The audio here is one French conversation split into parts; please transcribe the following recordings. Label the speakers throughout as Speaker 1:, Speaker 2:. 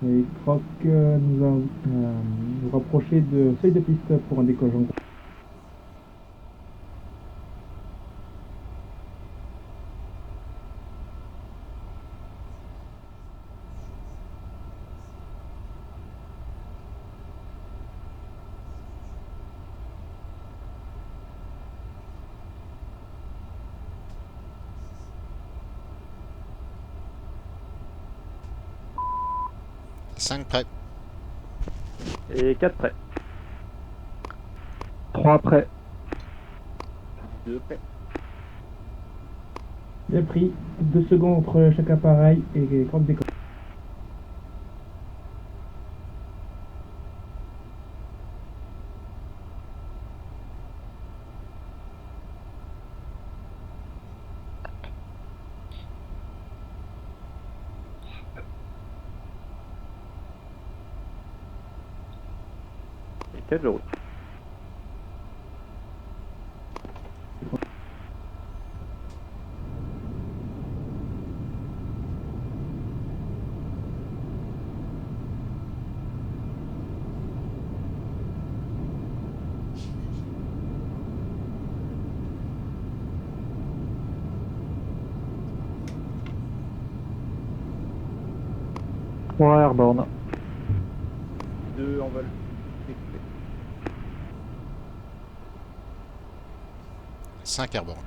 Speaker 1: Et Croc nous a nous rapproché de seuil de piste pour un décollage en groupe.
Speaker 2: Cinq prêts.
Speaker 3: Et 4 prêts.
Speaker 4: 3 prêts.
Speaker 3: 2 prêts.
Speaker 1: Bien pris, 2 secondes entre chaque appareil et Croc décolle.
Speaker 3: Et 4 de route.
Speaker 4: Trois airborne.
Speaker 3: 2 en vol.
Speaker 2: 5 airborne.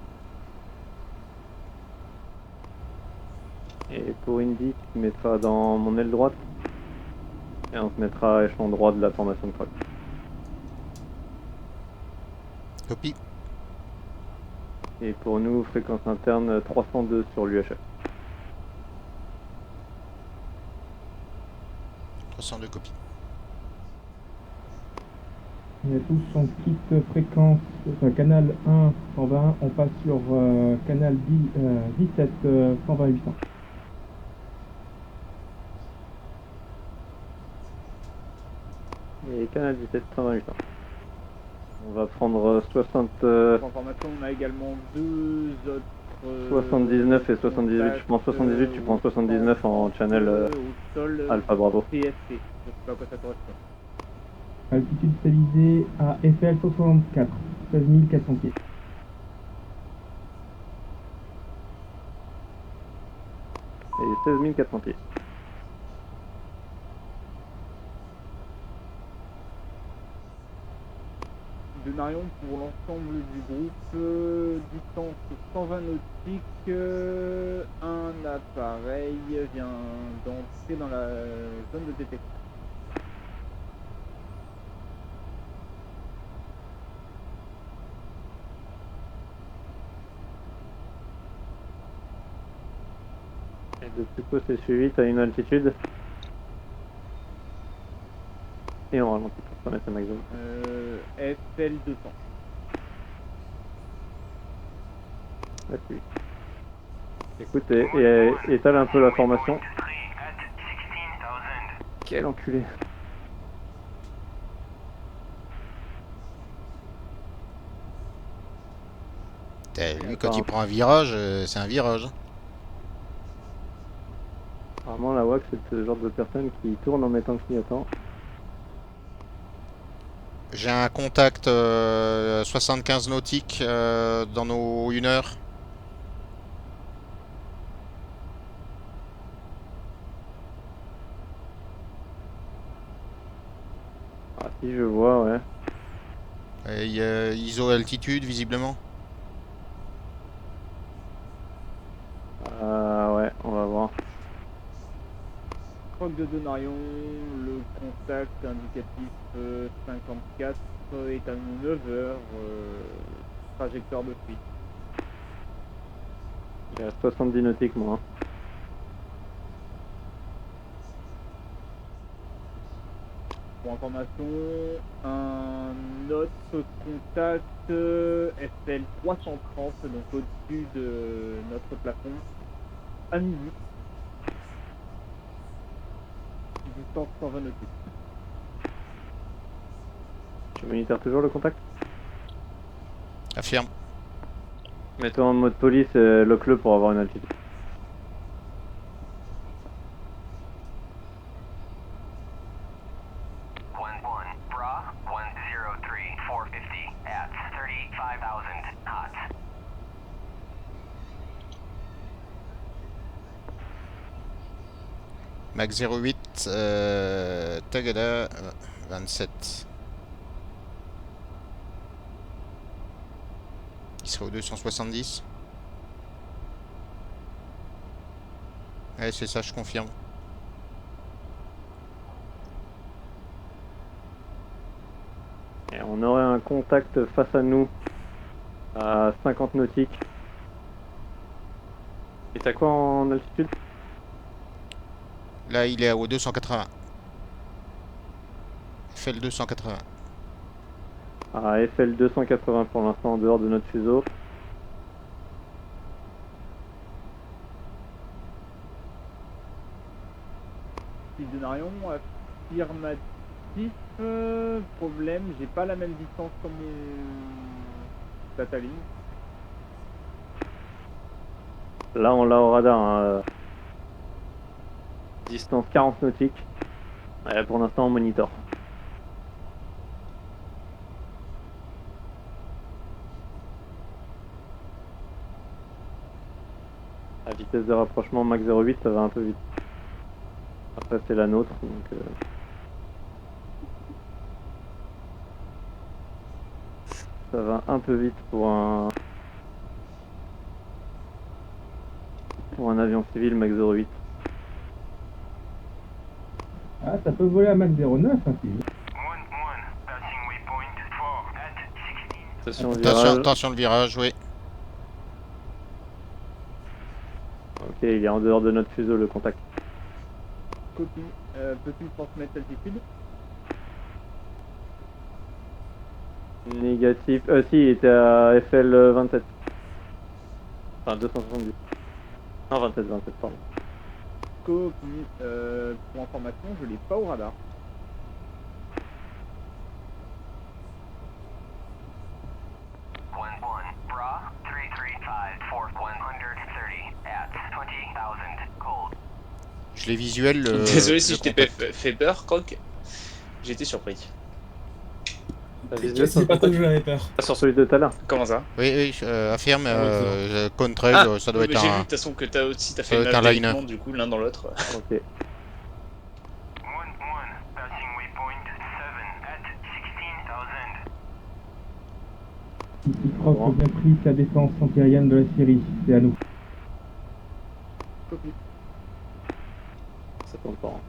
Speaker 3: Et pour Indy, tu te mettras dans mon aile droite. Et on se mettra à échelon droit de la formation de Croc.
Speaker 2: Copie.
Speaker 3: Et pour nous, fréquence interne 302 sur l'UHF.
Speaker 2: 302 copies.
Speaker 1: On a tous son kit fréquence, enfin canal 1 120, on passe sur canal 17 120 800.
Speaker 3: Et canal 17, 128 ans. On va prendre 60... En
Speaker 5: formation, on a également 2 autres...
Speaker 3: 79 et 78. Je prends 78, tu prends 79 en channel
Speaker 5: au sol,
Speaker 3: Alpha Bravo.
Speaker 5: PST. Je sais pas à quoi ça correspond.
Speaker 1: Altitude stabilisée à FL 164, 16 400 pieds.
Speaker 3: Et 16 400 pieds.
Speaker 5: De Marion pour l'ensemble du groupe, distance 120 nautiques, un appareil vient d'entrer dans la zone de détection.
Speaker 3: Et de plus coup c'est suivi, t'as une altitude. Et on ralentit pour pas mettre un max zone.
Speaker 5: FL 200.
Speaker 3: Là, suivi. Écoute, et étale un peu la formation. Quel enculé.
Speaker 2: Lui, quand il prend un virage, c'est un virage.
Speaker 3: Apparemment, la WAC, c'est le genre de personne qui tourne en mettant le clignotant.
Speaker 2: J'ai un contact 75 nautiques dans nos 1 heure.
Speaker 3: Ah, si, je vois, ouais.
Speaker 2: Et, ISO altitude, visiblement.
Speaker 3: Ouais, on va voir.
Speaker 5: Croc de Donarion, le contact indicatif 54 est à 9h, trajectoire de fuite.
Speaker 3: J'ai à 70 nautiques, moi.
Speaker 5: Pour information, un autre contact FL 330, donc au-dessus de notre plafond, à midi. Distance 120 nautiques.
Speaker 3: Tu militaire toujours le contact?
Speaker 2: Affirme.
Speaker 3: Mets-toi en mode police et lock-le pour avoir une altitude.
Speaker 2: Mac 08, Tagada, 27. Il serait au 270. Ouais, c'est ça, je confirme.
Speaker 3: Et on aurait un contact face à nous à 50 nautiques. Et t'as quoi en altitude?
Speaker 2: Là, il est au 280. FL 280.
Speaker 3: À FL 280 pour l'instant en dehors de notre fuseau.
Speaker 5: Denarion, affirmatif. Problème, j'ai pas la même distance comme mon Tataline.
Speaker 3: Là on l'a au radar, hein. Distance 40 nautiques. Pour l'instant on monitor. À vitesse de rapprochement Mach 08, ça va un peu vite. Après c'est la nôtre, donc ça va un peu vite pour un avion civil Mach 08.
Speaker 1: Ah, ça peut voler à Mach 09, hein, si.
Speaker 3: Attention au
Speaker 2: Attention,
Speaker 3: virage.
Speaker 2: attention le virage, oui.
Speaker 3: Ok, il est en dehors de notre fuseau le contact.
Speaker 5: Copie. Peux-tu me transmettre l'altitude?
Speaker 3: Négatif. Si, il était à FL 27. Enfin 270. Non, 27, pardon.
Speaker 5: Copie. Pour information, je l'ai pas au radar.
Speaker 2: Je l'ai visuel.
Speaker 6: Désolé si
Speaker 2: le
Speaker 6: je t'ai
Speaker 2: contact.
Speaker 6: fait peur, Croc. J'ai été surpris.
Speaker 7: C'est pas toi que je l'avais peur.
Speaker 3: Sur celui de tout à l'heure.
Speaker 6: Comment ça?
Speaker 2: Oui, oui, affirme.
Speaker 7: Ah oui,
Speaker 2: Contrail, ça doit
Speaker 6: oui,
Speaker 2: être
Speaker 6: mais j'ai vu de
Speaker 2: un.
Speaker 6: toute façon que t'as aussi
Speaker 2: ça
Speaker 6: fait
Speaker 2: doit
Speaker 6: une
Speaker 2: être un
Speaker 6: map
Speaker 2: liner.
Speaker 6: d'évitement, du coup l'un dans l'autre.
Speaker 3: Ok.
Speaker 1: Ici Croc a bien pris sa défense antiaérienne de la Syrie. C'est à nous.
Speaker 5: Copie.
Speaker 3: Ça compte pas. Hein.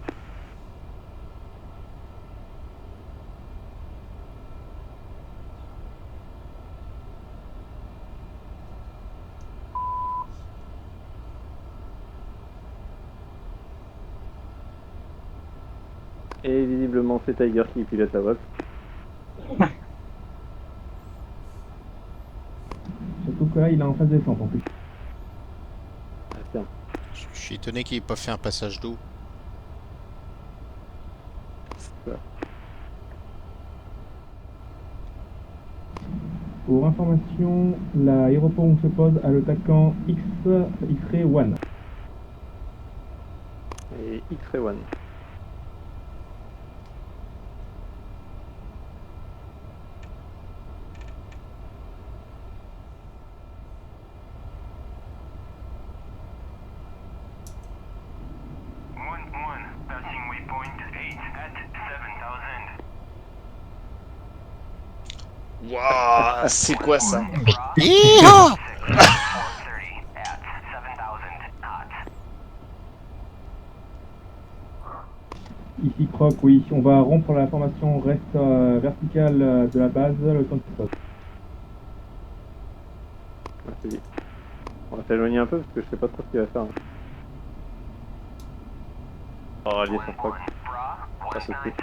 Speaker 3: Et visiblement c'est Tiger qui pilote la vol.
Speaker 1: Surtout que là, il est en phase descente en plus.
Speaker 3: Ah, tiens.
Speaker 2: Je suis étonné qu'il n'ait pas fait un passage d'eau.
Speaker 1: Pour information, l'aéroport où on se pose a le TACAN X-Ray 1.
Speaker 3: Et X-Ray 1.
Speaker 6: Waouh, c'est quoi ça?
Speaker 2: Yeehaw!
Speaker 1: Ici Croc, oui, on va rompre la formation reste verticale de la base, le temps de se pose.
Speaker 3: Merci. On va s'éloigner un peu parce que je sais pas trop ce qu'il va faire. On va rallier son Croc. Pas sauter.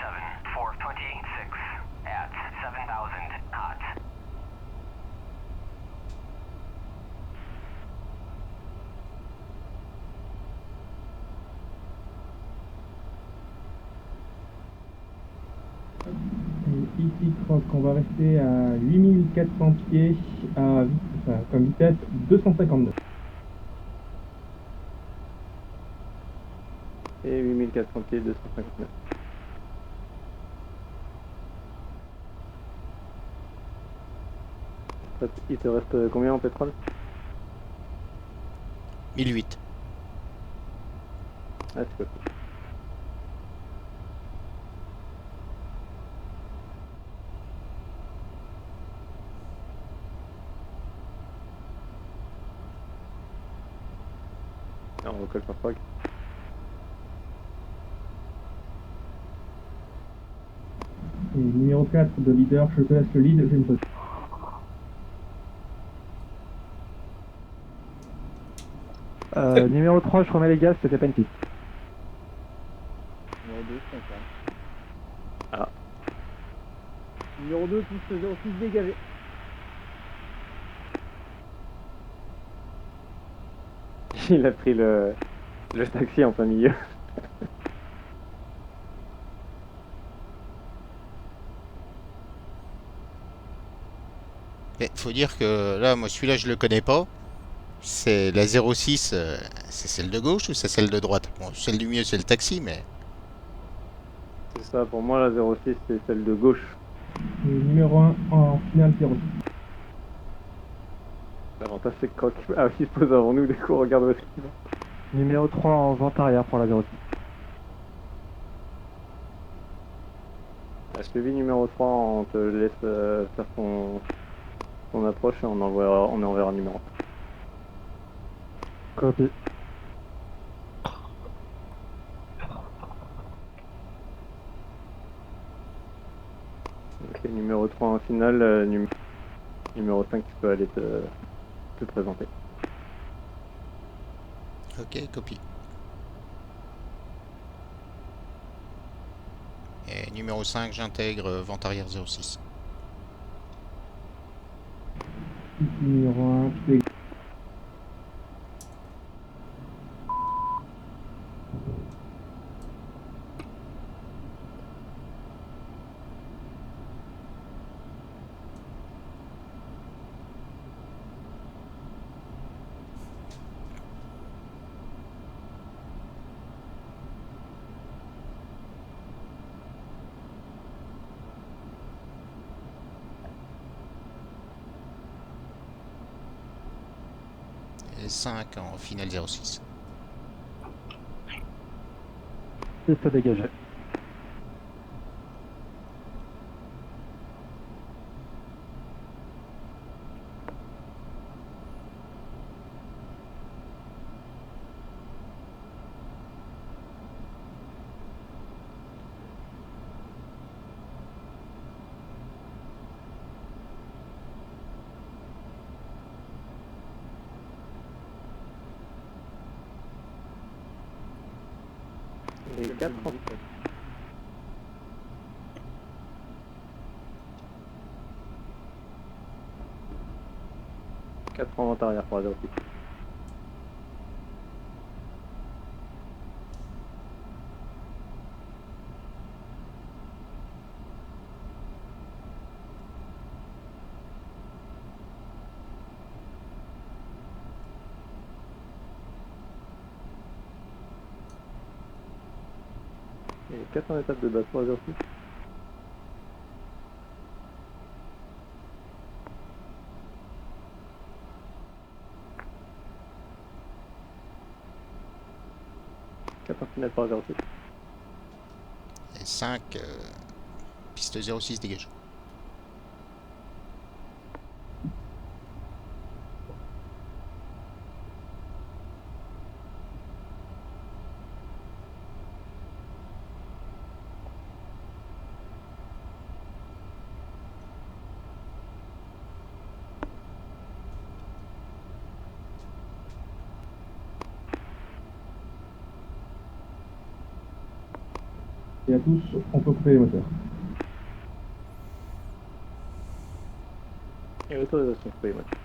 Speaker 1: Et ici Croc, on va rester à 8400 pieds comme vitesse 259.
Speaker 3: Et 8400 pieds, 259. Il te reste combien en pétrole?
Speaker 2: 1008.
Speaker 3: Ah, c'est cool. colle sur Frog.
Speaker 1: Et numéro 4 de leader, je te laisse le lead, j'ai une pause.
Speaker 4: Numéro 3, je remets les gaz, c'était pas une piste.
Speaker 5: Numéro 2, je confirme.
Speaker 3: Ah.
Speaker 5: Numéro 2, piste 06 dégagé.
Speaker 3: Il a pris le taxi en plein milieu.
Speaker 2: Mais faut dire que là, moi celui-là, je le connais pas. C'est la 06, c'est celle de gauche ou c'est celle de droite? Bon, celle du milieu, c'est le taxi, mais.
Speaker 3: C'est ça, pour moi, la 06, c'est celle de gauche.
Speaker 1: Et numéro 1 en finale 06.
Speaker 3: L'avantage, c'est que Croc, ah, il se pose avant nous, du coup, on regarde où est-ce qu'il va.
Speaker 4: Numéro 3 en vente arrière pour la 06.
Speaker 3: Suivi numéro 3, on te laisse faire ton approche et on enverra le numéro.
Speaker 4: Copie.
Speaker 3: Ok, numéro 3 en finale, numéro 5, tu peux aller te présenter.
Speaker 2: Ok, copie. Et numéro 5, j'intègre vente arrière 06.
Speaker 1: Numéro 1, c'est
Speaker 2: Et 5 en finale 06.
Speaker 4: Piste dégagée.
Speaker 3: Et 4 en 4 en vente arrière pour la 06. Et 4 en étape de base pour la 06. En finale pour la 06.
Speaker 2: Et 5, piste 06 dégage.
Speaker 1: et à tous, on peut couper les moteurs.
Speaker 3: Et autorisation pour les motos.